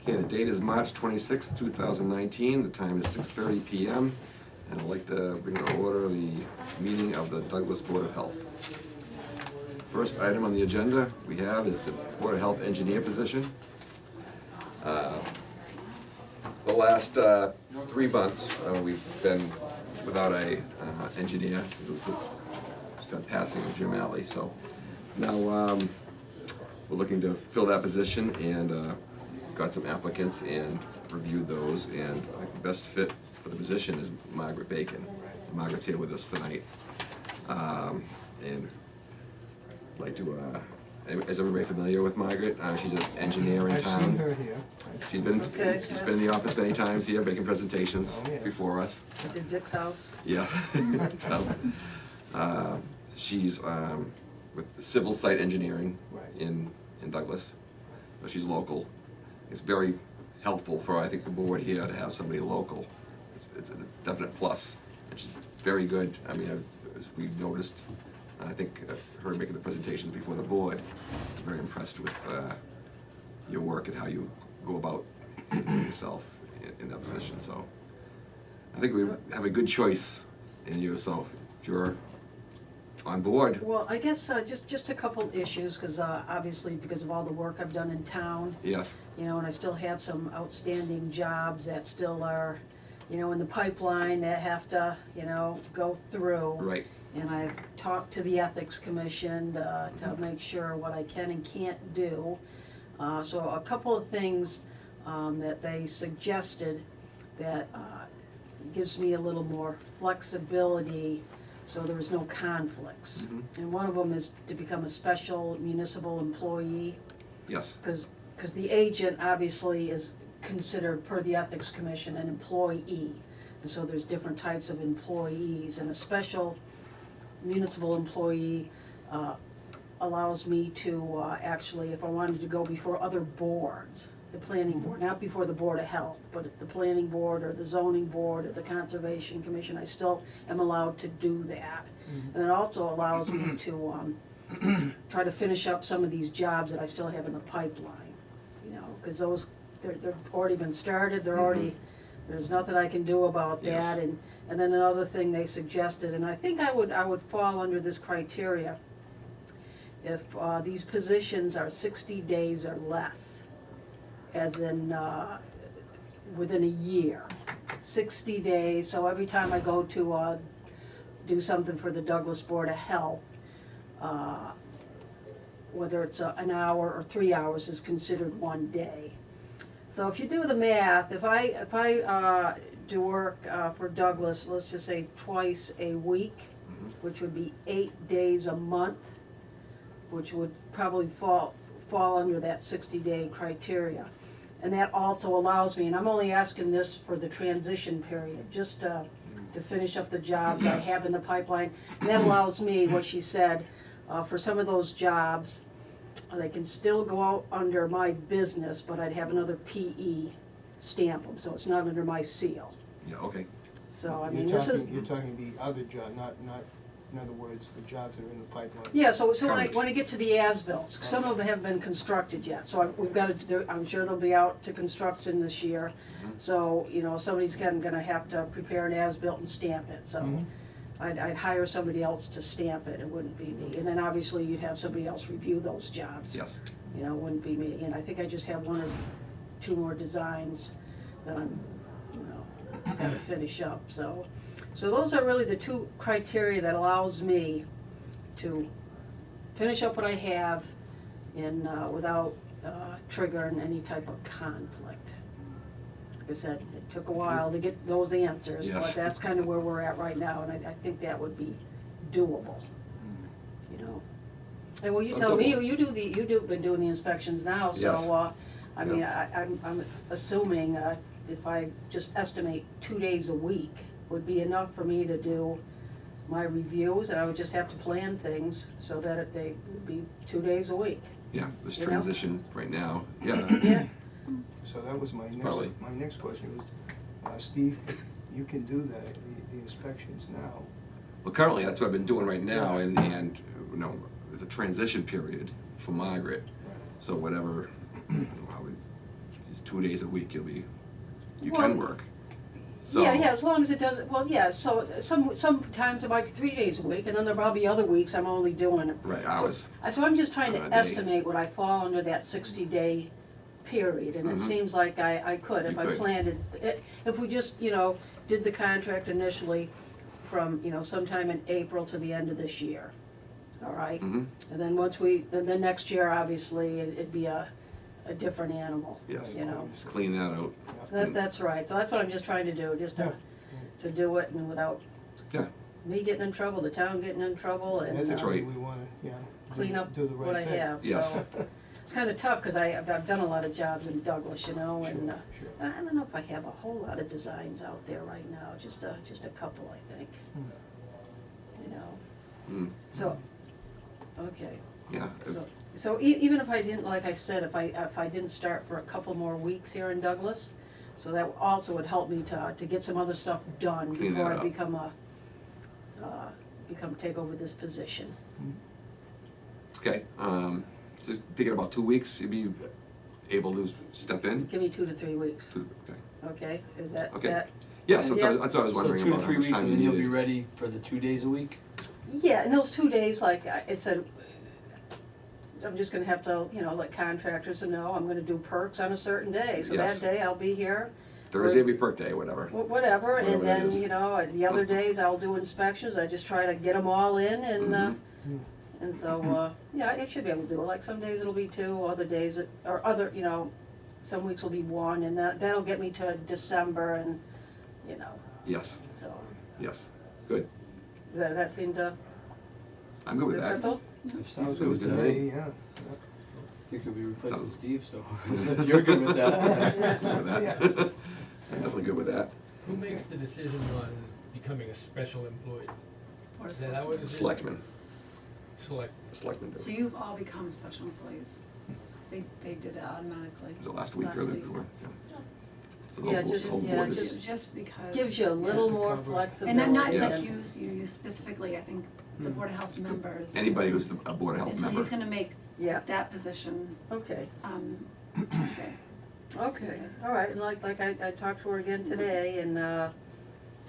Okay, the date is March 26th, 2019. The time is 6:30 p.m. And I'd like to bring to order the meeting of the Douglas Board of Health. First item on the agenda we have is the Board of Health engineer position. The last 3 months, we've been without a engineer, because it was the passing of Jim Alley. So now we're looking to fill that position, and got some applicants and reviewed those, and I think the best fit for the position is Margaret Bacon. Margaret's here with us tonight. And I'd like to, is everybody familiar with Margaret? She's an engineer in town. I've seen her here. She's been in the office many times here, making presentations Oh, yeah. before us. At Dick's house. Yeah. So, she's with civil site engineering Right. in Douglas. So she's local. It's very helpful for, I think, the board here to have somebody local. It's a definite plus. And she's very good. I mean, as we noticed, I think her making the presentations before the board, very impressed with your work and how you go about yourself in that position. So I think we have a good choice in you. So if you're on board. Well, I guess just a couple issues, because obviously because of all the work I've done in town, Yes. you know, and I still have some outstanding jobs that still are, you know, in the pipeline that have to, you know, go through. Right. And I've talked to the Ethics Commission to make sure what I can and can't do. So a couple of things that they suggested that gives me a little more flexibility so there is no conflicts. And one of them is to become a special municipal employee, Yes. because the agent obviously is considered, per the Ethics Commission, an employee. And so there's different types of employees, and a special municipal employee allows me to actually, if I wanted to go before other boards, the planning board, not before the Board of Health, but the planning board or the zoning board or the Conservation Commission, I still am allowed to do that. And it also allows me to try to finish up some of these jobs that I still have in the pipeline, you know, because those, they've already been started, they're already, there's nothing I can do about Yes. that. And then another thing they suggested, and I think I would fall under this criteria, if these positions are 60 days or less, as in within a year, 60 days. So every time I go to do something for the Douglas Board of Health, whether it's an hour or 3 hours is considered 1 day. So if you do the math, if I do work for Douglas, let's just say twice a week, which would be 8 days a month, which would probably fall under that 60-day criteria. And that also allows me, and I'm only asking this for the transition period, just to finish up the jobs I have in the pipeline. And that allows me, what she said, for some of those jobs, they can still go out under my business, but I'd have another PE stamp them, so it's not under my seal. Yeah, okay. So, I You're mean, this is, talking, you're talking the other job, not, in other words, the jobs that are in the pipeline. yeah, so when I Correct. get to the as-bills, some of them haven't been constructed yet, so we've got to, I'm sure they'll be out to construction this year. So, you know, somebody's gonna have to prepare an as-built and stamp it, so I'd hire somebody else to stamp it, it wouldn't be me. And then obviously you'd have somebody else review those jobs. Yes. You know, it wouldn't be me, and I think I just have 1 or 2 more designs that I'm, you know, gotta finish up, so. So those are really the 2 criteria that allows me to finish up what I have and without triggering any type of conflict. Like I said, it took a while to get those answers, but Yes. that's kind of where we're at right now, and I think that would be doable, you know. And well, you That's tell me, doable. been doing the inspections now, Yes. so, I mean, Yeah. I'm assuming if I just estimate 2 days a week would be enough for me to do my reviews, and I would just have to plan things so that they would be 2 days a week. Yeah, this You know? transition right now, yeah. Yeah. So that was my Probably. next question was, Steve, you can do that, the inspections now. Well, currently, that's what I've been doing right now, and you know, it's a transition period for Margaret. So whatever, how we, it's 2 days a week you Well, can work. So, Yeah, as long as it doesn't, well, yeah, so sometimes it might be 3 days a week, and then there'll probably other weeks I'm only doing. Right, hours. So I'm just trying On a to day. estimate what I fall under that 60-day period, and it Mhm. seems like I could, if You I could. planned it, if we just, did the contract initially from, sometime in April to the end of this year, all right? Mhm. And then then next year, obviously, it'd be a different animal, Yes. Just clean that out. That's right, so that's what I'm just trying to do, just to do it and without Yeah. me getting in trouble, the town getting in trouble, I and think That's right. we wanna, clean up do the right what I thing. have, Yes. so. It's kinda tough, cause I've done a lot of jobs in Douglas, and Sure, sure. I don't know if I have a whole lot of designs out there right now, just a couple, I think. Mm. So, okay, Yeah. so even if I didn't, like I said, if I didn't start for a couple more weeks here in Douglas, so that also would help me to get some other stuff done Clean before that I up. take over this position. Okay. So thinking about 2 weeks, you'd be able to step in? Give me 2 to 3 weeks, Okay. okay, is that, Okay. Yes, that's what I was wondering So 2 to about how 3 much weeks time and you then you'll be needed. ready for the 2 days a week? Yeah, in those 2 days, like I said, I'm just gonna have to, let contractors know, I'm gonna do perks on a certain day, so that Yes. day I'll be here, Thursday will be perk day, whatever. whatever, and Whatever that then, is. The other days I'll do inspections, I just try to get them all in, Mhm. and so, yeah, I should be able to do it, like some days it'll be 2, other days, some weeks will be 1, and that'll get me to December, and, Yes, so, yes. Good. that seemed to, I'm good with that. simple? Sounds It was good to good to me, yeah. I think you'll be replacing Sounds- Steve, so if you're good with that. Good with that. Definitely good with that. Who makes the decision on becoming a special employee? Or Is that what it is? Selectmen. Select. Selectmen do. So you've all become special employees. They did it automatically. Was it last week or the week. before? So the Yeah, whole- just- whole yeah, board is- just- Just because. Gives you a little Just to more cover. flexibility. And not Yes. like you specifically, I think the Board of Health members. Anybody who's a Board of Health And so member. he's gonna make Yeah, that position, okay. Tuesday. Okay, all right, and like I talked to her again today, and,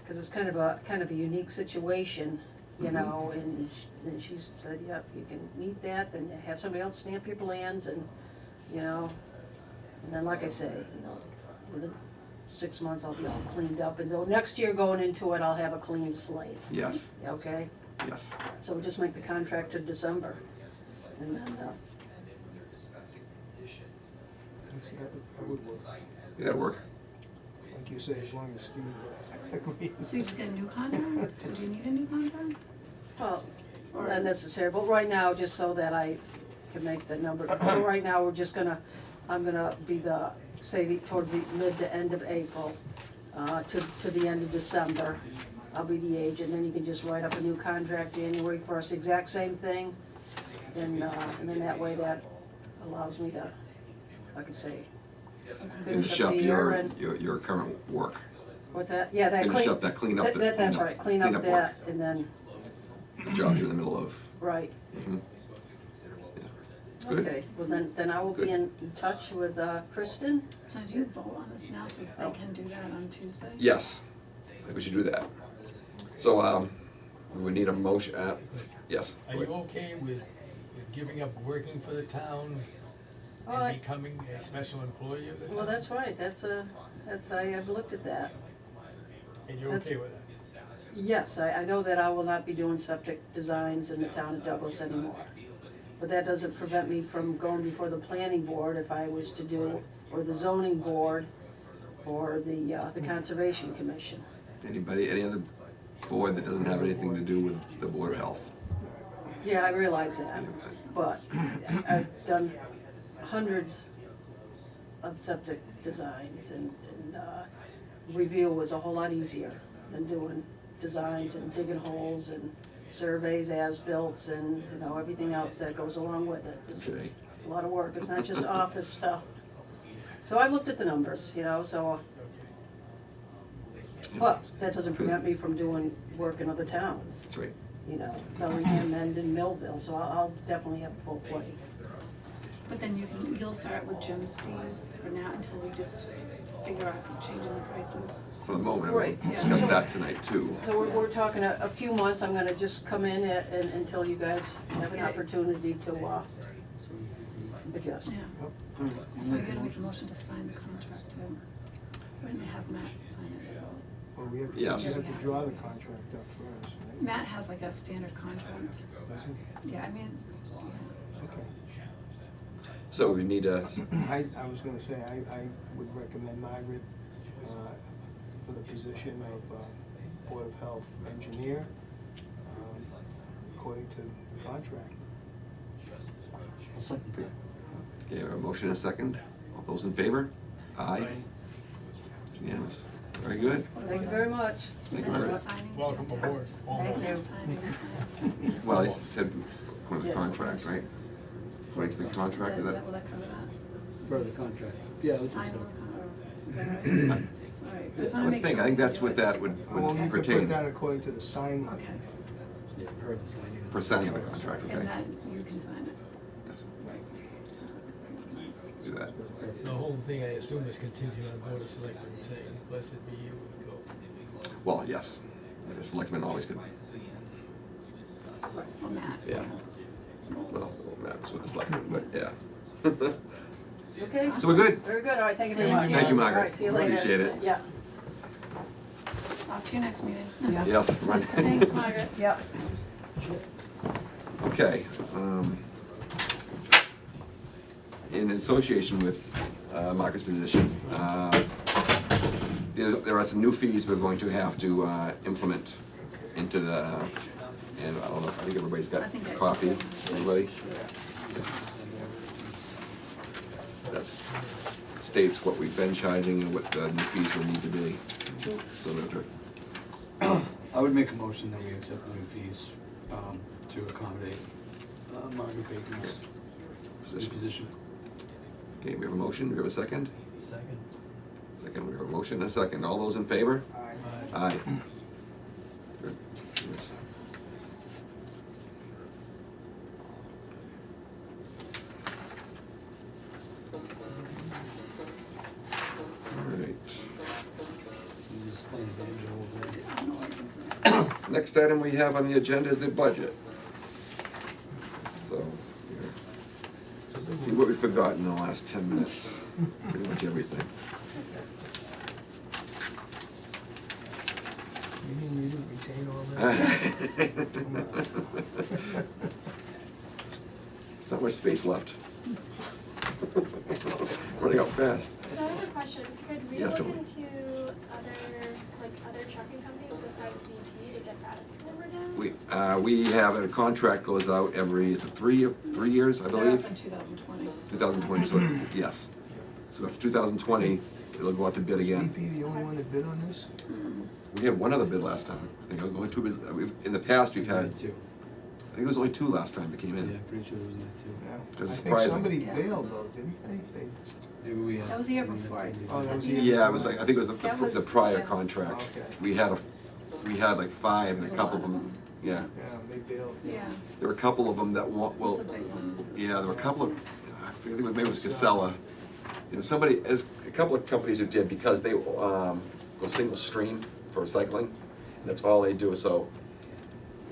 cause it's kind of a unique situation, Mhm. and she said, yep, you can meet that, and have somebody else stamp your plans, and, and then like I say, within 6 months, I'll be all cleaned up, and though next year going into it, I'll have a clean slate, Yes, okay? yes. So we'll just make the contract to December, and then, That would work. Yeah, that'd work. Like you say, as long as Steve agrees. So you just get a new contract? Or do you need a new contract? well, Or- not necessary, but right now, just so that I can make the number, so right now, I'm gonna be towards the mid to end of April, to the end of December, I'll be the agent, then you can just write up a new contract January 1st, exact same thing, and then that way that allows me to, like I say, Finish up up the year and, your current work. what's that, yeah, that Finish clean. up that cleanup. That's right, clean up work. that, and then, The jobs you're in the middle of. right. Mhm. Yeah. Good. Okay, well then I will be Good. in touch with Kristen. So do you vote on this now so they can do that on Tuesday? Yes, I think we should do that. So, we would need a motion, yes. Are you okay with giving up working for the town Oh, I- and becoming a special employee of the town? Well, that's right, I've looked at that. And you're that's- okay with that? Yes, I know that I will not be doing septic designs in the town of Douglas anymore. But that doesn't prevent me from going before the planning board if I was to do, or the zoning board, or the conservation commission. Any other board that doesn't have anything to do with the Board of Health? Yeah, I realize that, but I've done hundreds of septic designs, and review was a whole lot easier than doing designs and digging holes and surveys, as-built, and, everything else that goes along with it. It's Okay. a lot of work, it's not just office stuff. So I looked at the numbers, so, but that doesn't prevent me from doing work in other towns. That's right. Bellingham, Mendon, Millville, so I'll definitely have a full plate. But then you'll start with Jim's fees for now until we just figure out changing the prices. For the moment, Right, we'll yeah. discuss that tonight too. So we're talking a few months, I'm gonna just come in until you guys have an opportunity to adjust. Yeah. Alright, So you're gonna make a motion to sign the contract too. We're gonna have Matt sign it. Well, we have to, Yes. we have to draw the contract up first, right? Matt has like a standard contract. Does he? Yeah, I mean, Okay. So we need a, I was gonna say, I would recommend Margaret, for the position of, Board of Health engineer, according to the contract. I'll second that. okay, a motion and a second. All those in favor? Aye. Unanimous. Very good. Thank you very much. is Thank that you, for Margaret. signing? Welcome too? aboard. Thank you. Signing, signing. Well, he said, according to the contract, right? According to the contract, is Is that? that, will that cover that? Per the contract. Yeah, I would think Sign so. or, is that right? Alright, just I wanna would make think, sure I think we that's do what it. that would Well, you could put pertain, that according to the sign. Okay, Yeah, per the signing. per signing of the contract, okay? and that you can sign it. Yes. Do that. The whole thing, I assume, is contingent on Board of Selectmen saying, blessed be you, and go. Well, yes, the selectmen always could, Well, Matt. yeah. Well, it matters with the selectmen, but yeah. Okay? So we're good. Very good, all right, thank you very Thank much. you. Thank you, All Margaret. right, see you later. Appreciate it. Yeah, Off to your next meeting. yeah. Yes, right. Thanks, Margaret. Yeah. Okay, in association with Marcus' position, there are some new fees we're going to have to implement into the, and I don't know, I think everybody's got I think a I- copy, everybody? Yes. That's, states what we've been charging and what the new fees will need to be. So that, I would make a motion that we accept the new fees, to accommodate, Margaret Bacon's new position. okay, we have a motion, we have a second? Second. Second, we have a motion and a second. All those in favor? Aye. Aye. Good. Yes. All right. Some just playing banjo over there. I don't know what it is. Next item we have on the agenda is the budget. So, yeah. Let's see what we forgot in the last 10 minutes. Pretty much everything. You didn't retain all that? There's not much space left. Running out fast. So I have a question. Could we Yes, look Emily. into other trucking companies besides DP to get that number down? We have, a contract goes out every, is it 3 years, I They're up believe? in 2020. 2020, so, yes. So after 2020, it'll go out to bid Is again. DP the only one that bid on this? We had one other bid last time. I think it was only 2 bids. In the past, we've had, Two. I think it was only 2 last time that came Yeah, in. pretty sure it was that two. Yeah. That's I think surprising. somebody Yeah. bailed though, didn't they? Maybe we had. That was the year we had before. somebody- Oh, that was the Yeah, it was like, I think it was That the was- prior yeah. contract. Okay. We had like 5 and a couple of them, yeah. Yeah, they bailed. Yeah, There were a couple of them that want, it's well, a big one. yeah, there were a couple of, I think maybe it was Casella. You know, somebody, as a couple of companies who did, because they go single stream for recycling. That's all they do, so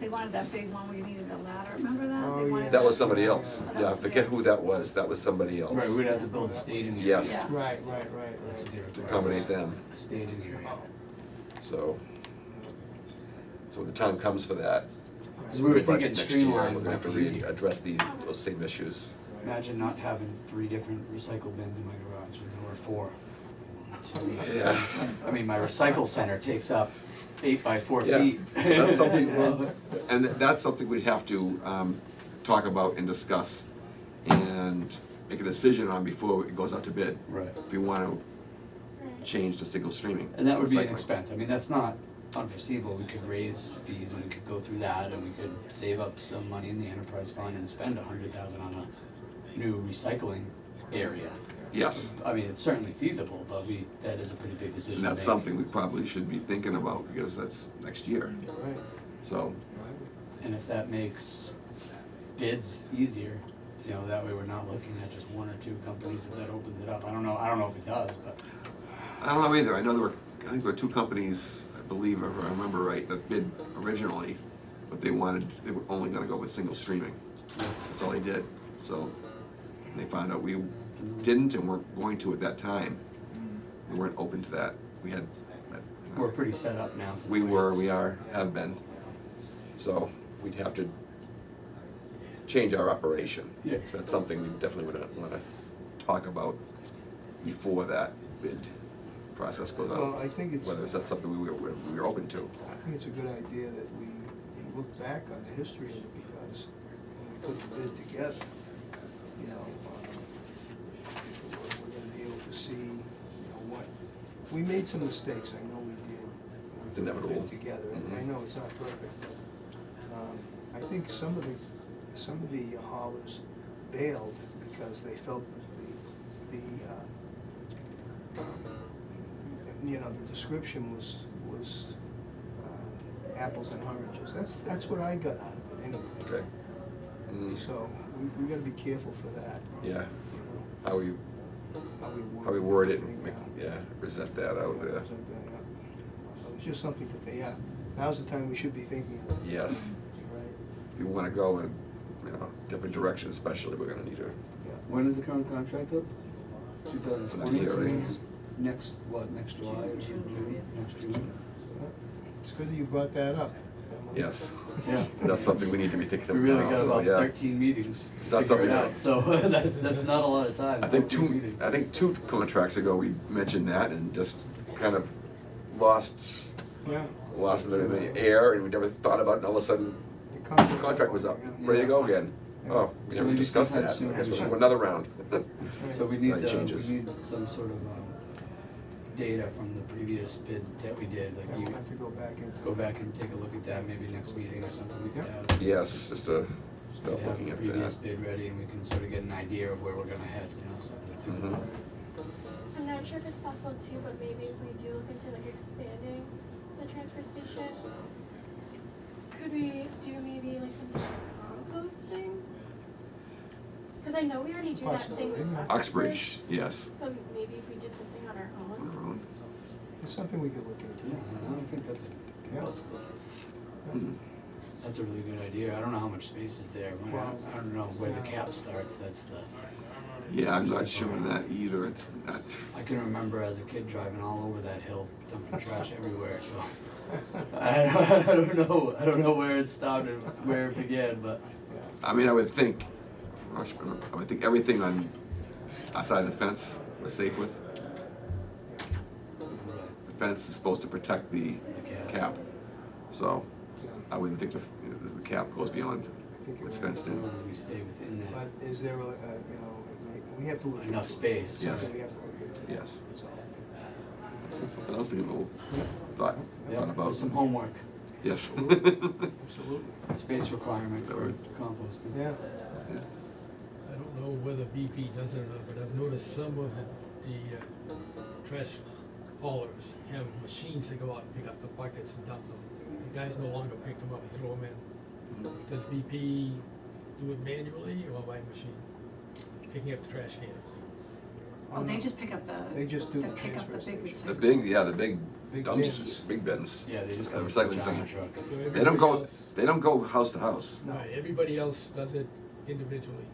They wanted that big one where you needed a ladder, remember that? Oh, They wanted yeah. that was somebody else. Oh, that Yeah, I was forget who Vince. that was. That was somebody else. Right, we'd have to build a staging area. Yes. Yeah. Right. That's what they To require. accommodate them. A staging area. So when the time comes for that, Because we were the budget thinking next year, we're streamline gonna would have to be easier. address those same issues. Imagine not having 3 different recycle bins in my garage, or 4. Yeah. I mean, my recycle center takes up 8 by 4 Yeah. feet. So that's something, and that's something we'd have to talk about and discuss and make a decision on before it goes out to bid. Right. If we want to change to single streaming. And that would be an recycling. expense. I mean, that's not unforeseeable. We could raise fees and we could go through that and we could save up some money in the enterprise fund and spend $100,000 on a new recycling area. Yes, I mean, it's certainly feasible, but that is a pretty big decision and to that's make. something we probably should be thinking about because that's next year. Right. So, And if that makes bids easier, You know, that way we're not looking at just one or two companies if that opens it up. I don't know if it does, but I don't know either. I know I think there were two companies, I believe, if I remember right, that bid originally, but they were only gonna go with single streaming. That's all they did. So they found out we didn't and weren't going to at that time. We weren't open to that. We had, we're pretty set up now. for the we way were, it's- we are, have been. So we'd have to change our operation. Yeah. So that's something we definitely would wanna talk about before that bid process goes Well, out. I think it's, Whether that's something we were open to. I think it's a good idea that we look back on the history of it, because when we put the bid together, you know, we're gonna be able to see, you know, what, we made some mistakes, I know we did. when we It's put the inevitable. bid together, and I Mhm. know it's not perfect, but, I think some of the haulers bailed because they felt that you know, the description was apples and oranges. That's what I got out of it anyway. Okay. Mm, So we gotta be careful for that, yeah, you know, how we how we word it, the and thing, yeah, present that out there. present that, yeah. So it's just something to think, yeah, now's the time we should be thinking of it. Yes, Right, if we wanna go in, you know, different direction especially, we're gonna need to, yeah. When is the current contract up? 2020. Year, so right? it's next July or June, June? Next June. Yeah. It's good that you brought that up, Emily. yes. Yeah. That's something we need to be thinking We about. really got so, about yeah. 13 meetings It's to not figure it something out. So that's not a lot of time. I think 13 two, meetings. I think 2 contracts ago, we mentioned that and just kind of lost Yeah. the air, and we never thought about it, and all of a sudden, The the contract was up, yeah. ready to go again. Oh, we So never maybe discussed sometime that, soon I guess we we'll should- do another round. Right. So we need Right, changes. some sort of data from the previous bid that we did. Yeah, Like you we'll have to go back into. go back and take a look at that maybe next meeting or something. We could Yep. have. Yes, just to We'd start have looking the at previous that. bid ready and we can sort of get an idea of where we're gonna head, you know, something to think Mhm. about. I'm not sure if it's possible too, but maybe if we do look into like expanding the transfer station, could we do maybe like something like composting? Cause I know we already do that thing with Possibility, yeah. Uxbridge, yes. but maybe if we did something on our On own. our own. It's something we could look into. Yeah, I don't think that's Yeah. Hmm. that's a really good idea. I don't know how much space is there. I don't know where the cap starts. That's the. Yeah, I'm not sure on that either, it's not, I can remember as a kid driving all over that hill, dumping trash everywhere. So I don't know where it started, where it began, but I mean, I would think everything on outside the fence we're safe with. The fence is supposed to protect the cap, so I wouldn't think the cap goes beyond I think it what's will. fenced as in. long as we stay within that. But is there, you know, we have to look into. Enough it. space. Yes. Something we have to look into. Yes. That's all. Something else to give a little thought Yeah, about. some homework. Yes. Absolutely. Space requirement for Right. composting. Yeah. I don't know whether BP does it or not, but I've noticed some of the trash haulers have machines that go out and pick up the buckets and dump them. The guys no longer pick them up and throw them in. Does BP do it manually or by machine? Picking up the trash cans? Oh, they just pick up They just do the pick up the transfer big station. The recycling. big Big dumpsters, bins. big bins. Yeah, they just Uh, come with recycling a center. giant truck. So They everybody don't go, else- they don't go house to house. No. Right, everybody else does it individually.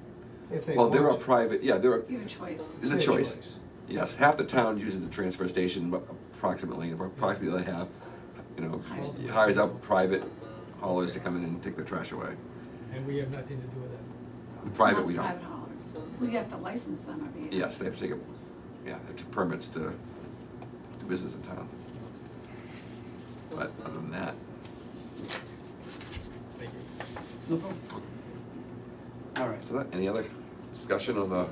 If they Well, there are want to. private, yeah, there are, You have a choice. there's a It's choice. Yes, half the town uses the transfer station, but approximately half, you know, hires out private haulers to come in and take the trash away. And we have nothing to do with that. The private, Not we don't. Private haulers. We have to license them, I mean. Yes, they have to take they have permits to do business in town. But other than that, Thank you. No problem. All right. so that, any other discussion on the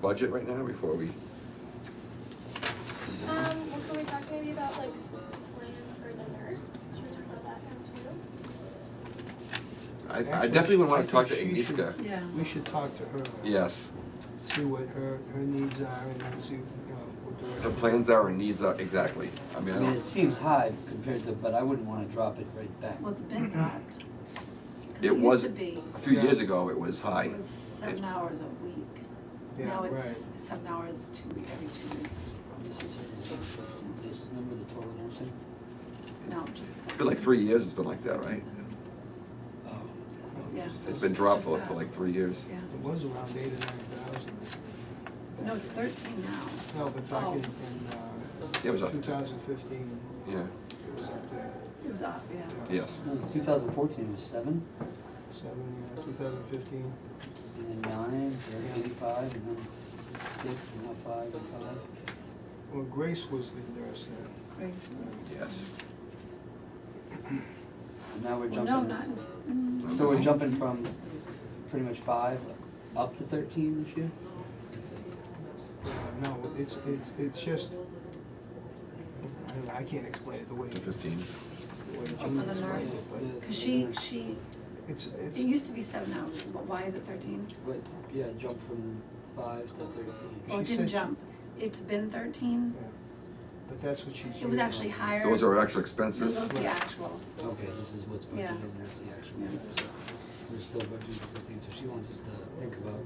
budget right now before we? Well, can we talk maybe about like plans for the nurse? Should we talk about that now too? I definitely would wanna I talk to think she should- Agnieszka. Yeah. We should talk to her. Yes, See what her needs are and then see, you know, what direction. her plans are and needs are, exactly. I mean, I I mean, it don't, seems high compared to, but I wouldn't wanna drop it right back. Well, it's been dropped. 'Cause It was- used to be, a few years ago, it was high. it was 7 hours a week. Yeah, Now it's right. 7 hours every 2 weeks. This number, the total nursing? No, just. It's been like 3 years it's been like that, right? Oh. Yeah. It's been dropped Just for that. like 3 years. Yeah. It was around 8 or 9,000. No, it's 13 now. No, but back Oh. Yeah, it was up. 2015, Yeah, it was up there. It was up, yeah. yes. No, 2014 was 7, 7, yeah, 2015. and then 9, then 85, and then 6, and now 5, and 5. Well, Grace was the nurse then. Grace was. Yes. And now we're Well, jumping. no, not in. So we're jumping from pretty much 5 up to 13 this year? That's it. No, it's just, I don't know, I can't explain it the way. To 15. the way Oh, Jean for the explained it, nurse? but Cause she, It's, it used to be 7 hours, but why is it 13? But, yeah, jump from 5 to 13. Well, it She didn't said she- jump. It's been 13. yeah. But that's what she's. It was actually higher. Those are actual No, expenses. those are the actual. Okay, this is what's budgeted, Yeah. and that's the actual. Yeah. So we're still budgeting for 15, so she wants us to think about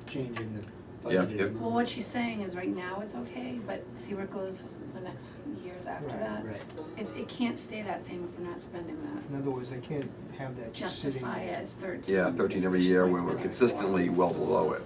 changing the Yeah, budgeted yeah. amount. Well, what she's saying is right now it's okay, but see where it goes the next years after Right, that. Right. It can't stay that same if we're not spending that. In other words, they can't have that just sitting Justify it there. as 13. Yeah, 13 every She's year only when we're spending consistently 4. well below it.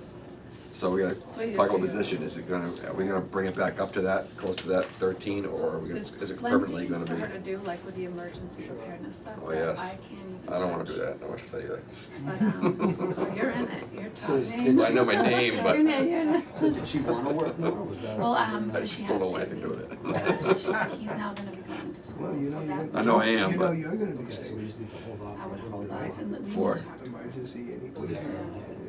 So we gotta So you talk about figure- position, is it gonna, are we gonna bring it back up to that, close to that 13, or are we gonna, There's is it permanently plenty gonna for her to be? do, like with the emergency preparedness stuff. Oh, that yes. I can't even I don't wanna touch. do that, no, I should tell you that. But, oh, you're in it, you're So top is- name. did I know my name, but- You're in it. So did she wanna work more, or was that? Well, something I that- she just don't know had- anything to do with it. That's what she, he's now gonna be going to school, Well, you know, so you're that. gonna. I know I am, You know, but- you're gonna be Okay, so safe. we just need to hold off I for a would little hold bit. off and let me For- talk to her. Emergency, what is it?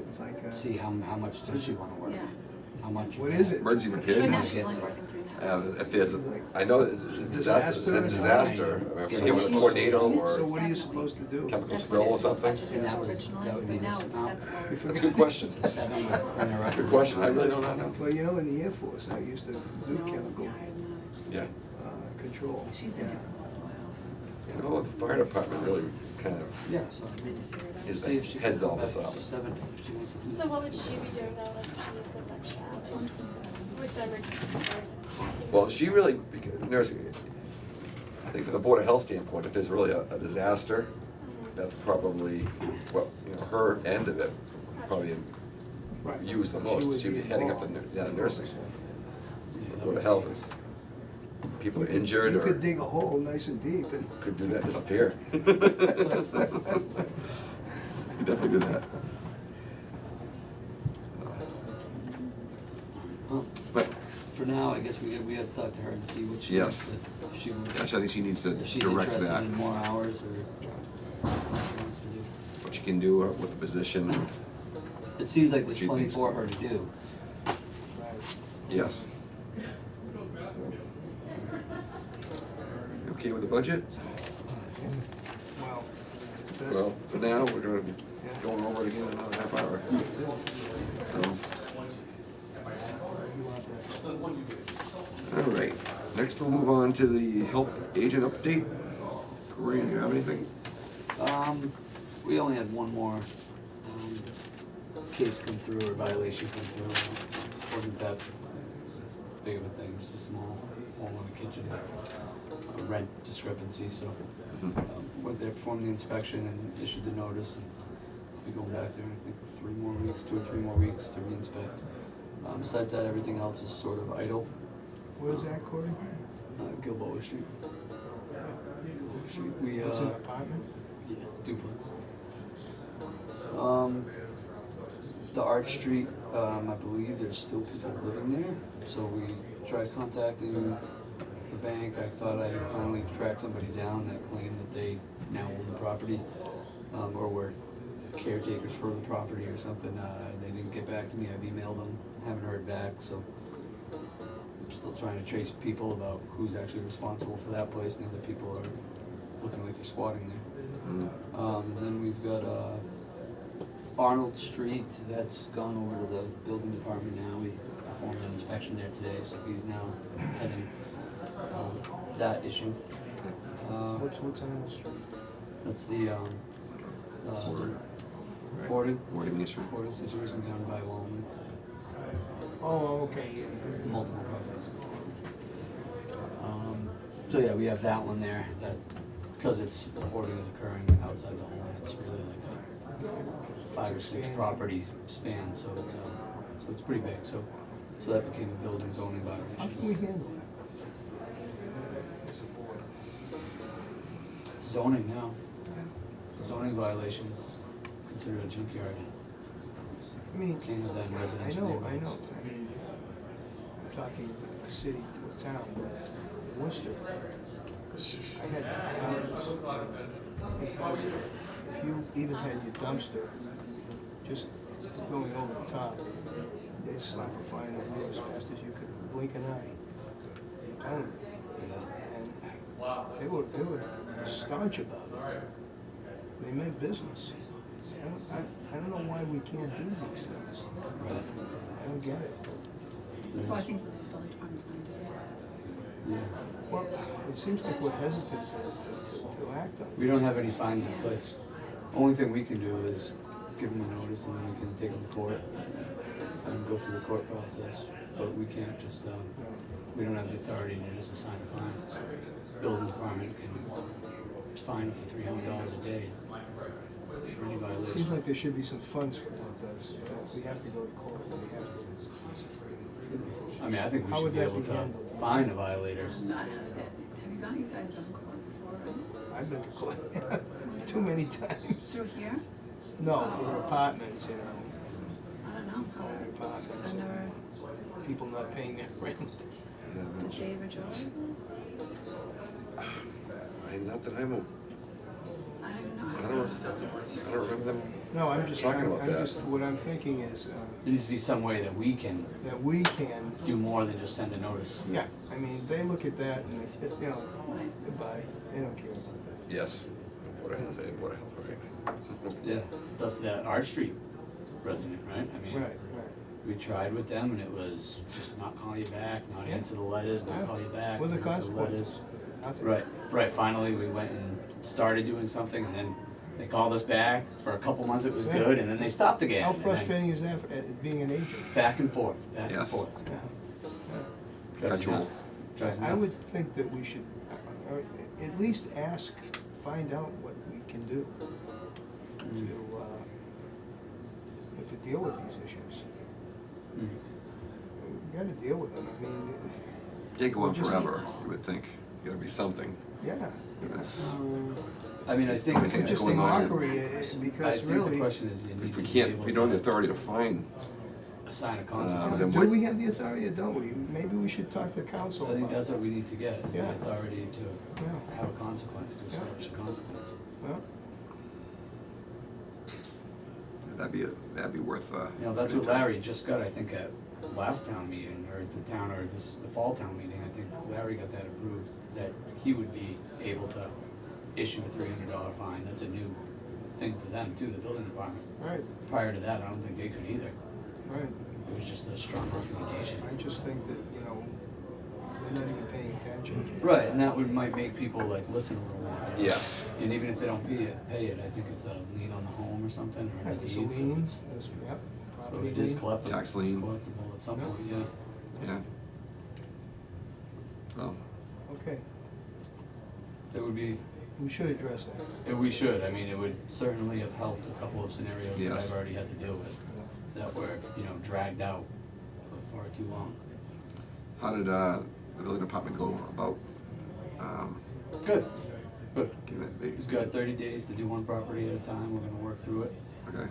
It's like, See how much does she wanna work? Yeah. How much? What is it? Emergency So now preparedness? she's only working 3.5 hours. If there's, I know that it's disaster, it's a disaster, or if you get with a She's- tornado she's or So what are you Seven. supposed to do? chemical That's spill what or it something? budgeted And that for was- originally, that would be but now this it's, amount? that's lower. That's a good question. So 7 would bring her up That's a to- good question, I really don't know. Well, you know, in the Air Force, I used to do No, chemical, yeah, I know. Yeah. control. She's been Yeah. here for a while. You know, the fire department really kind of Yeah, so. is See if she the heads can all come this back up. to 7, if she wants to do So what would she be doing though, like if she needs those extra hours with the emergency preparedness? Well, she really, because nursing, I think from the Board of Health standpoint, if there's really a disaster, that's probably what, you know, her end of it, probably Right. use the She most, would she'd be be heading up the, involved. yeah, the nursing. Yeah, Board of Health is, people are injured You or could dig a hole nice and deep and. could do that, disappear. You definitely do that. Well, But, for now, I guess we have to talk to her and see what she Yes. wants to, if she wants, gosh, I think she needs to if she's direct interested that, in more hours or what she wants to do. what she can do with the position, It seems like there's She plenty thinks- for her to do. yes. You okay with the budget? Well, it's best. Well, for now, we're gonna be going over it again in another half hour. So, all right, next we'll move on to the health agent update. Corey, do you have anything? We only had one more, case come through or violation come through. Wasn't that big of a thing, just a small hole in the kitchen, rent discrepancy, so. Went there, performed the inspection and issued the notice, and I'll be going back there, I think, 2 or 3 more weeks to re-inspect. Besides that, everything else is sort of idle. Where's that, Corey? Gilboa Street. We, It's an apartment? yeah, duplex. The Arch Street, I believe there's still people living there, so we tried contacting the bank. I thought I finally tracked somebody down that claimed that they now own the property, or were caretakers for the property or something. They didn't get back to me. I've emailed them, haven't heard back, so I'm still trying to trace people about who's actually responsible for that place now that people are looking like they're squatting there. And then we've got Arnold Street, that's gone over to the building department now. We performed an inspection there today, so he's now heading that issue. What's on the street? That's the right? Boarding, Boarding the issue. boarding situation down by Walnut, Oh, okay, yeah. multiple properties. So yeah, we have that one there, that, because it's, boarding is occurring outside the home, it's really like a 5 or 6 property span, so it's pretty big, so that became a building zoning How can we violation. handle that? As a board. It's zoning now, zoning violations, considered a junkyard, I mean, can't have that in I residential know, neighborhoods. I mean, I'm talking a city to a town, Worcester. I had houses, if you even had your dumpster, just going over the top, they'd slap a fine on you as fast as you could blink an eye. I'm telling you. Yeah. And they were staunch about it. They meant business. I don't know why we can't do these things. Right. I don't get it. Well, I think the building department's going to do it. Yeah. Well, it seems like we're hesitant to act on We don't this. have any fines in place. Only thing we can do is give them a notice and then we can take them to court and go through the court process. But we can't just, we don't have the authority to just assign a fine. Building department can fine up to $300 a day for any Seems violation. like there should be some funds for those. We have to go to court, we have to. I mean, I think we How should would be that able be to handled? fine a violator. Have you gone, you guys been to court before, right? I've been to court too many times. Through here? No, for apartments, you know, I don't know. How- apartments, I've never, people not paying their rent. did Dave or Joe? Not that I'm, I don't know. I don't remember them. No, I'm just, Talking I'm about that. just, what I'm thinking is, There needs to be some way that we can that we can, do more than just send a notice. yeah, I mean, they look at that and they, you know, Right. goodbye, they don't care about that. Yes. What a health aid, what a health aid. Yeah, that's that Arch Street resident, right? I mean, Right, right. we tried with them and it was just not call you back, not Yeah. answer the letters, not Yeah. call you back, What are not the answer the letters. consequences? Nothing. Right, finally we went and started doing something and then they called us back, for a couple months it was Yeah. good, and then they stopped again. How and then frustrating is that, being an agent? Back and forth, back and Yes. forth. Yeah. Drives you Perpetual. nuts. Drives you I would nuts. think that we should, at least ask, find out what we can do Mm. to deal with these issues. Mm. We gotta deal with them, I mean, Can't go on Well, just- forever, you would think. Gotta be something. yeah. It's, I mean, I think, I think It's it's just a going on. mockery, I because think the really, question is you need if to we be can't, able if we don't have the to authority to fine, assign a then consequence. do what- we have the authority or don't we? Maybe we should talk to council I think about that's it. what we need to get, is the Yeah. authority to Yeah, have a consequence, to Yeah. establish a consequence. well, that'd be worth, You know, that's good what time. Larry just got, I think, at last town meeting, or the town, or the fall town meeting, I think Larry got that approved, that he would be able to issue a $300 fine, that's a new thing for them too, the building department. right, Prior to that, I don't think they could either, right. it was just a strong recommendation. I just think that, you know, they're not even paying attention. Right, and that might make people like listen a little more. you know? Yes. And even if they don't pay it, I think it's a lien on the home or something, Yeah, or the there's deeds. a lien, there's, yep, So property it is lien. collectible. Tax lien. Collectible at some Yeah. point, yeah. Yeah. Well, Okay, It would be, we should address that. we should, I mean, it would certainly have helped a couple of scenarios that Yes. I've already had to deal with, that were, you know, dragged out for far too long. how did, the building department go about, Good, good. getting it, He's got 30 days to do one property at a time, we're gonna work through it. okay,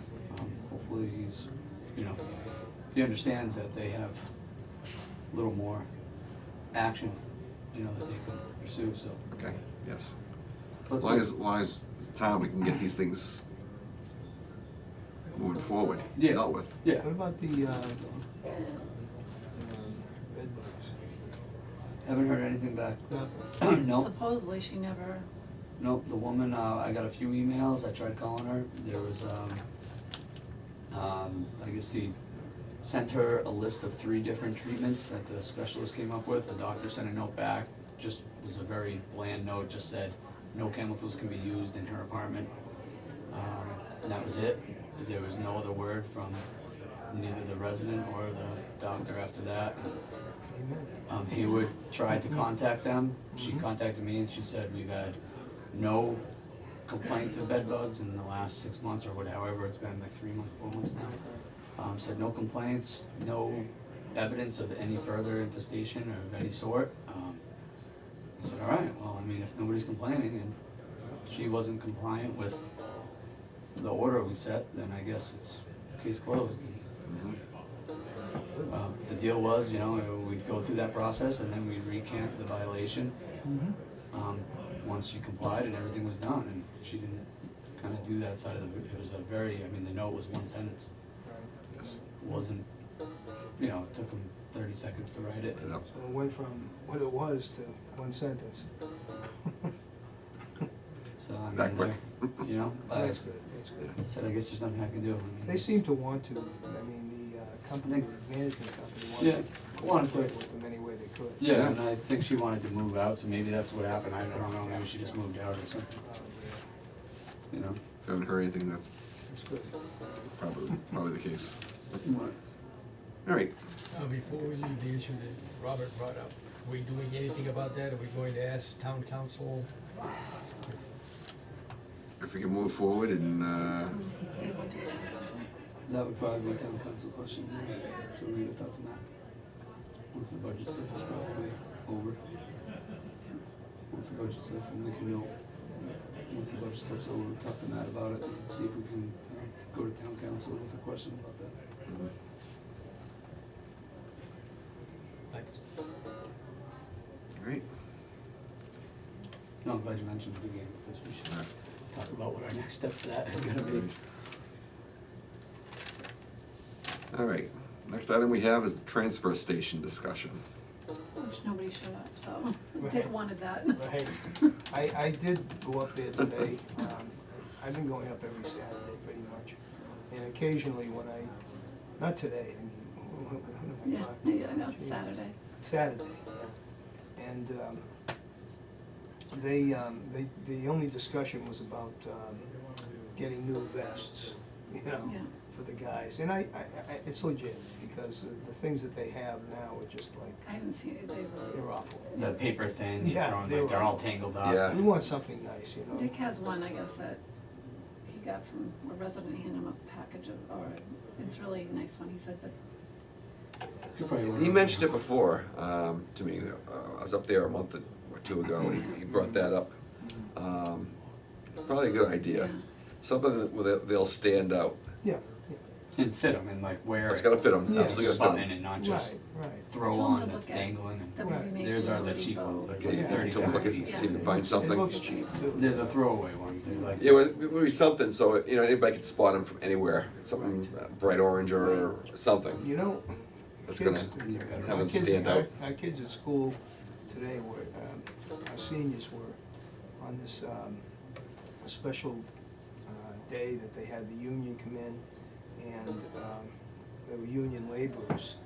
Hopefully he's, you know, he understands that they have a little more action, you know, that they can pursue, so. okay, yes. let's As long as the town, we can get these things moving forward, Yeah. dealt with. Yeah. What about the, bed bugs? Haven't heard anything back. Nothing. No, Supposedly she never, no, the woman, I got a few emails, I tried calling her, there was, I guess he sent her a list of 3 different treatments that the specialist came up with, the doctor sent a note back, just was a very bland note, just said, no chemicals can be used in her apartment, and that was it. there was no other word from neither the resident or the doctor after that. Amen. He would try to contact them. She contacted me and she said, we've had no complaints of bed bugs in the last 6 months or however it's been, like 3 months, 4 months now. Said no complaints, no evidence of any further infestation or of any sort. I said, all right, well, I mean, if nobody's complaining and she wasn't compliant with the order we set, then I guess it's case closed. The deal was, you know, we'd go through that process and then we'd recant the violation. Once she complied and everything was done, and she didn't kind of do that side of it was a very, I mean, the note was one sentence. Yes. Wasn't, you know, it took him 30 seconds to write it. I know. So it went from what it was to one sentence. So I That mean, quick. you know, I That's good, that's good. said, I guess there's nothing I can do. I mean, They seem to want to, I mean, the company, the management company Yeah, wanted wanted to to. work with them any way they could. Yeah, and I think she wanted to move out, so maybe that's what happened. I don't know, maybe she just moved out or something, you know. Haven't heard anything, that's That's good. probably the case. All right, Before we leave the issue that Robert brought up, are we doing anything about that? Are we going to ask town council? if we can move forward and, That would probably be a town council question, yeah. So we gotta talk to Matt. Once the budget stuff is probably over. Once the budget stuff, we'll make a note. Once the budget stuff's over, we'll talk to Matt about it and see if we can go to town council with a question about that. Thanks. all right, No, I'm glad you mentioned the game, because we should talk about what our next step for that is gonna be. all right. Next item we have is the transfer station discussion. Which nobody showed up, so Right. Dick wanted that. Right. I did go up there today. I've been going up every Saturday pretty much. And occasionally when not today, I mean, when am I Yeah, talking yeah, I know, about? Saturday. Saturday, yeah. And the only discussion was about getting new vests, you know, Yeah. for the guys. And it's legit, because the things that they have now are just like, I haven't seen it, they were. they're awful. The paper thin, you Yeah, throw 'em, they like they're were- all tangled up. Yeah. We want something nice, you know? Dick has one, I guess, that he got from a resident, handed him a package of, or, it's really a nice one, he said that, Could probably order He them. mentioned it before, to me, I was up there a month or two ago, and he brought that up. It's probably a good idea, yeah. something that they'll stand out. Yeah, And fit them and like wear It's it. gotta fit them, Yeah. absolutely gotta fit Button them. and not yeah. just Right. throw Told him on to that's look at dangling. And WB Right. Mason. theirs are the Home cheap Depot. ones, like Yeah, those Yeah. 30 Take a look at, cents. see if you can find It something. looks cheap too. They're the throwaway ones. They're like Yeah, it would be something, so, you know, anybody could spot them from anywhere, something bright orange or something. You know, That's kids, gonna have them our kids, stand out. our kids at school today were, our seniors were on this special day that they had the union come in, and there were union laborers,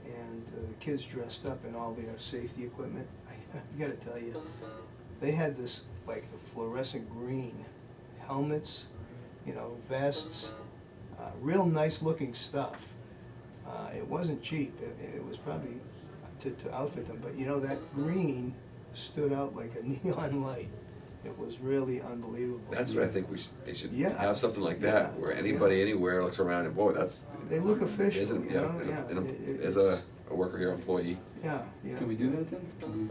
and the kids dressed up in all their safety equipment. I gotta tell you, they had this like fluorescent green helmets, you know, vests, real nice looking stuff. It wasn't cheap, it was probably to outfit them, but you know, that green stood out like a neon light. It was really unbelievable. That's what I think they should Yeah. have something like that, Yeah. where anybody, anywhere looks around and, boy, that's. They look official, Isn't- you know, as a- yeah, and it- As a worker here, employee, Yeah, yeah. Can we do that then?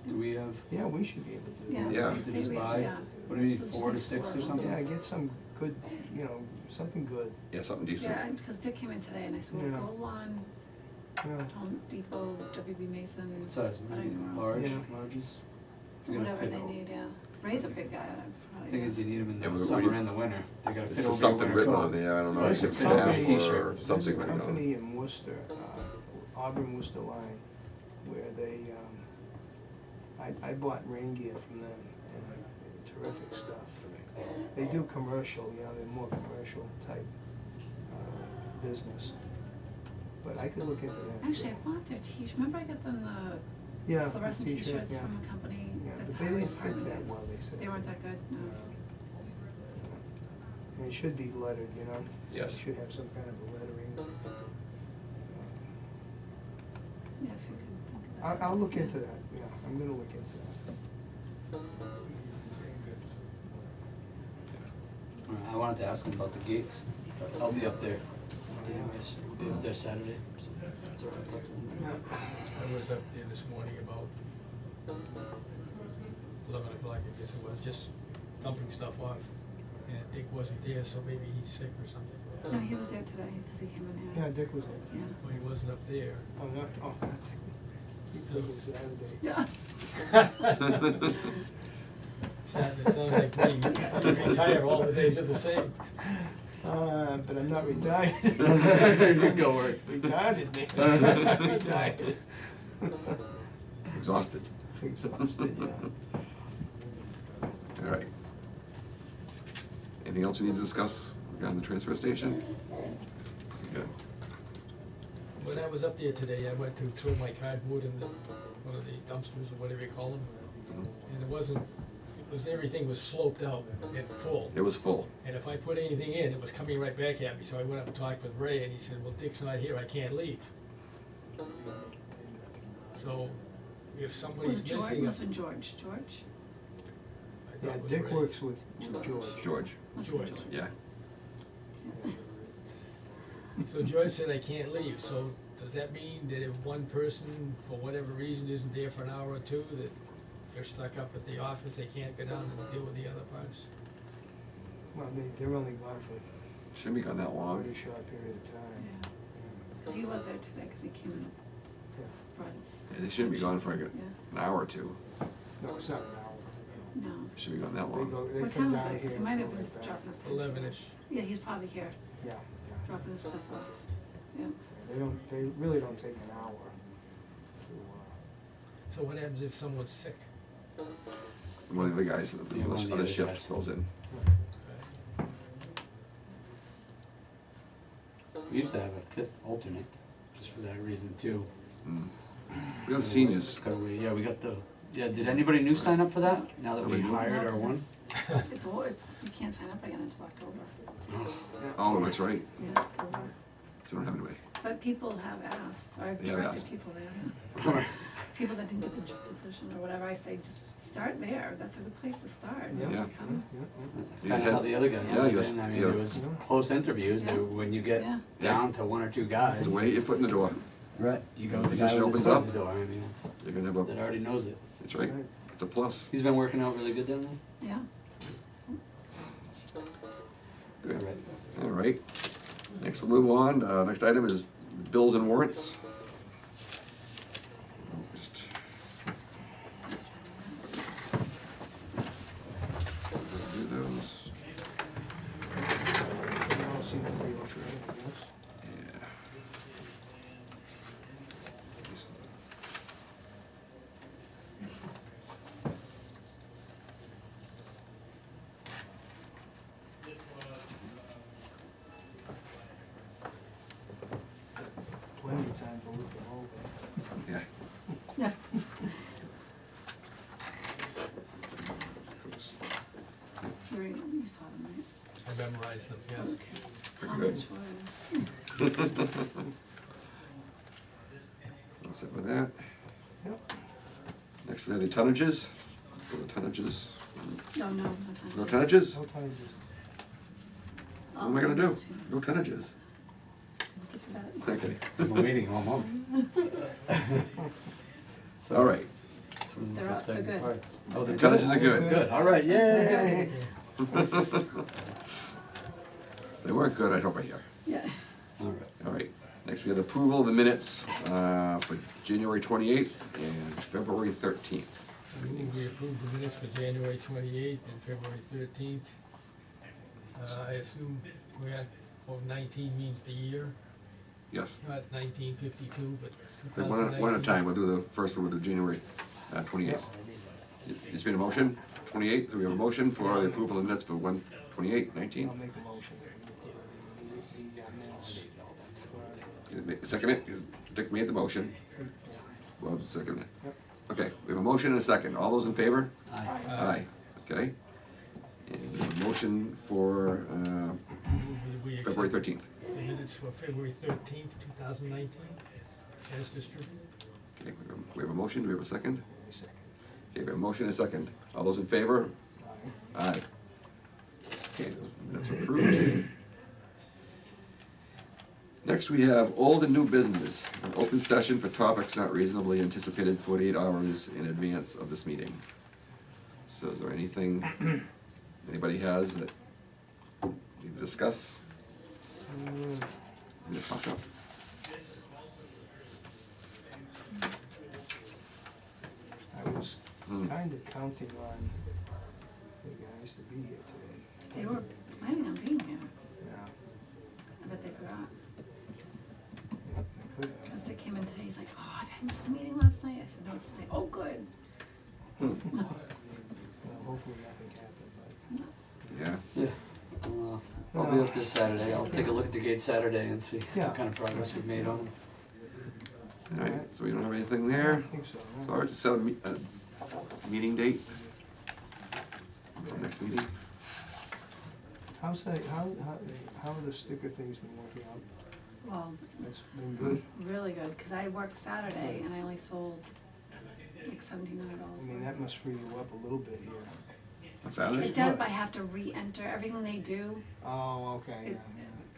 Do we have, Yeah, we should be able to do Yeah. that. Yeah. to They just read- buy, yeah. what do you So need, just 4 to like 6 or four. something? Yeah, get some good, you know, something good. yeah, something decent. Yeah, because Dick came in today and I said, well, Yeah. go on Yeah. Home Depot, WB Mason. What size, I don't medium, even know what else. large, Yeah. larges? You're gonna Whatever fit they all- need, yeah. Ray's a big guy, I don't probably. Thing is, you need them in Yeah, the but summer we- and the winter. They gotta fit There's over your something winter written coat. on there, I don't know, There's if it's a company- staff or T-shirt. something, There's I a know. company in Worcester, Auburn Worcester line, where they, I bought rain gear from them, and terrific stuff. They do commercial, you know, they're more commercial type business. But I could look into that. Actually, I bought their t-shirt, remember I got them the Yeah, fluorescent t-shirt, t-shirts yeah. from a company Yeah, that but the they highway didn't fit department that used. well, they said. They weren't that good, no. And it should be lettered, you know? Yes. It should have some kind of a lettering. Yeah, if you could think of that. I'll look into that, yeah, I'm gonna look into that. I wanted to ask him about the gates, but I'll be up there anyways, I'll be up there Saturday, so that's all right. I'll talk to him then. I was up there this morning about 11 o'clock, I guess it was, just dumping stuff off. And Dick wasn't there, so maybe he's sick or something. No, he was there today, because he came in Yeah, here. Dick was there. Yeah. Well, he wasn't up there. Oh, not, oh, keep thinking Saturday. Yeah. It sounds like me, you retire, all the days are the same. But I'm not retired. You can go work. Retired, man. Retired. Exhausted. Exhausted, yeah. All right. Anything else we need to discuss regarding the transfer station? Good. When I was up there today, I went to throw my cardboard in one of the dumpsters or whatever you call them. And everything was sloped out and full. It was full. And if I put anything in, it was coming right back at me. So I went up and talked with Ray and he said, well, Dick's not here, I can't leave. So if Was somebody's George, missing. must have been George. George? I thought Yeah, it was Dick Ray. works with George. George, Must have been George. yeah. So George said I can't leave, so does that mean that if one person, for whatever reason, isn't there for an hour or two, that they're stuck up at the office, they can't go down and deal with the other parts? Well, they're only gone for Shouldn't be gone that a long. very short period of time. Yeah. Because he was there today, because he came in, Yeah. brought his. Yeah, they shouldn't be gone for like an Yeah. hour or two. No, it's not an hour. No. Shouldn't be gone that They long. go, they What come time was down it? here. Because he and might go have been right back. dropping his stuff. 11-ish. Yeah, he's probably here, Yeah, dropping his stuff off. Yeah. they really don't take an hour to, So what happens if someone's sick? One of the guys, Yeah, one of the other other shift guys. fills in. We used to have a fifth alternate, just for that reason too. Mm. We have seniors. Yeah, we got did anybody new sign up for that, now that we Nobody new? hired No, our 'cause one? you can't sign up again until October. Oh, that's right. Yeah, October. So don't have anybody. But people have asked, or I've They have directed asked. people there. Alright. People that didn't get the position or whatever, I say, just start there, that's a good place to start. Yeah. Yeah. Come. That's You kinda how had- the other guys yeah, did yes, it. I mean, yeah. it was close interviews, Yeah. when you get Yeah. down to one or two guys. The way your foot in the door, Right. You go with the Position guy with his opens foot in up. the door, I mean, you're gonna have that a, already knows it. that's right. It's a plus. He's been working out really good down there? Yeah. Good. Alright. All right. Next we'll move on. Next item is bills and warrants. Just Let's try do those. They all seem to be okay, yes. Yeah. Just- Plenty of time to look them over. Yeah. Yeah. You saw them, right? I memorized them, yes. Okay. How Very much good. was? All set with that. Yep. Next we have the tonnages. So the tonnages. No, no time. No tonnages? No time, just, What am I gonna do? No tonnages. Get to that. Okay. I'm waiting all month. All right. It's one of the They're most up, they're exciting good. parts. Oh, The they're tonnages are good. Good, alright, yay! Yay. They weren't good, I hope I hear. Yeah. Alright. All right. Next we have the approval of the minutes for January 28th and February 13th. I move we approve the minutes for January 28th and February 13th. I assume we're at, 19 means the year, Yes. not 1952, but Okay, 2019. one at a time. We'll do the first one, we'll do January 28th. There's been a motion, 28th, so we have a motion for the approval of the minutes for 1/28/19. I'll make a motion. The minutes. Second it, because Dick made the motion. Well, second it. Yep. Okay, we have a motion and a second. All those in favor? Aye. Aye. Okay. And we have a motion for We February accept 13th. the minutes for February 13th, 2019, as distributed. Okay, we have a motion, do we have a second? Wait a second. Okay, we have a motion and a second. All those in favor? Aye. Aye. Okay, those minutes are approved. Next, we have old and new business, an open session for topics not reasonably anticipated 48 hours in advance of this meeting. So is there anything anybody has that you need to discuss? Need to talk up? I was Hmm. kind of counting on you guys to be here today. They were planning on being here, Yeah, I bet they forgot. yeah, I could have. Cause they came in today, he's like, oh, did I miss the meeting last night? I said, no, it's today. Oh, good. Well, hopefully nothing happened, Yeah, Yeah. I'll be up this Saturday. I'll take a look at the gate Saturday and see Yeah. what kind of progress we've made on them. all right, so we don't have anything but I there. don't think so. no. So I'll just set a meeting date for next meeting. How's that, how have the sticker things been working out? Well, That's been good. really good, cause I worked Saturday and I only sold like $1,700 I mean, worth. that must free you up a little bit here. On Saturday? It does, but I have to re-enter everything they do. Oh, okay, yeah. It-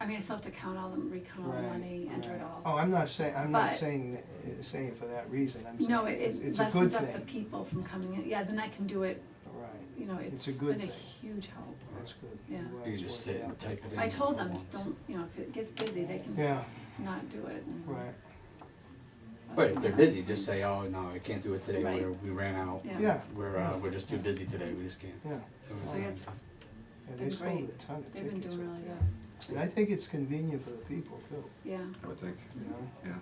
I mean, I still have to count all them, recount all the Right, money, enter right. it all. Oh, I'm not But- saying it for that reason, I'm saying No, it's it a good lessens up the thing. people from coming in, yeah, then I can do it, Right, you know, It's it's a good been a thing. huge help. that's good. Yeah. I'm glad You it's can just working sit and out. type it in. I told them, once. don't, you know, if it gets busy, they can Yeah, not do it. and- right, Right, if they're busy, just say, oh, no, I can't do it today, Right. we ran out. Yeah. yeah, We're just too busy today, we just can't. yeah. do it." So yeah, it's, Yeah, they Been sold great. a ton of they've been tickets. doing really good, And I think it's convenient for the people too, yeah. I would think, you know, yeah.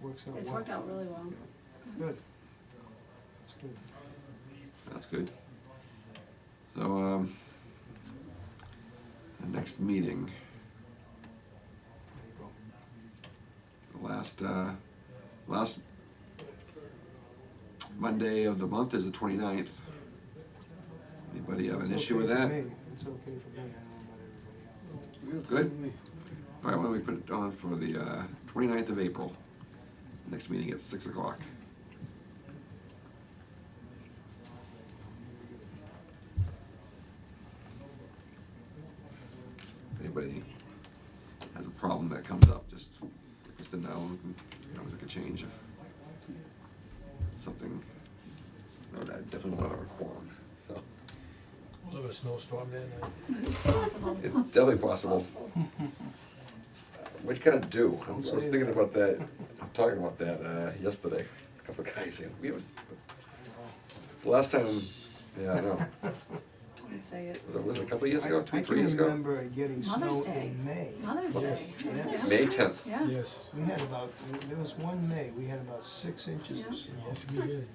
works out well. It's worked out really well. Good. It's good. That's good. So, the next meeting, April. the last Monday of the month is the 29th. Anybody have an It's issue with okay for that? me. It's okay for me, I don't know about everybody else. Yeah, it's Good. with me. All right, why don't we put it on for the 29th of April? Next meeting at 6 o'clock. If anybody has a problem that comes up, just let us know, and we can always make a change if something, no, I definitely want to quorum, so. We'll have a snowstorm that night. It's possible. It's definitely possible. What you gonna do? I Don't was say thinking that. about that, I was talking about that yesterday, a couple of guys saying, we haven't, the last time, yeah, I know, I say it. was it a couple of years ago, 3 years I ago? can remember getting Mother's snow Day. in May. Mother's Day. Yes. May 10th. Yeah. Yes, We had about, there was one May, we had about 6 inches Yeah. of snow. yes, we did.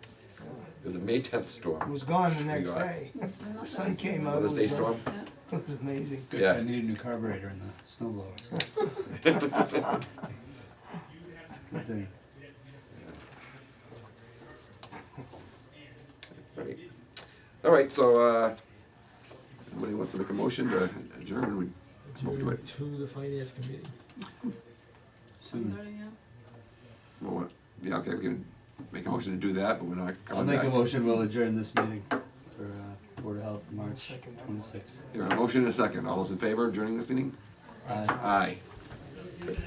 It was a May 10th It storm. was gone the You next got it. day. Must've been The sun Mother's Day. came out. Mother's it Day was storm? gone. Yeah. It was amazing. Good, Yeah. 'cause I need a new carburetor in the snow blower, so. Good thing. Right. All right, so, anybody wants to make a motion to adjourn, we won't do Adjourn it. to the finance committee. Soon. Well, what- yeah, okay, we can make a motion to do that, but we're not I'll coming make back. a motion, we'll adjourn this meeting for Board of Health, March Second that. 26th. Here, a motion and a second, all those in favor of adjourning this meeting? Aye. Aye. Good.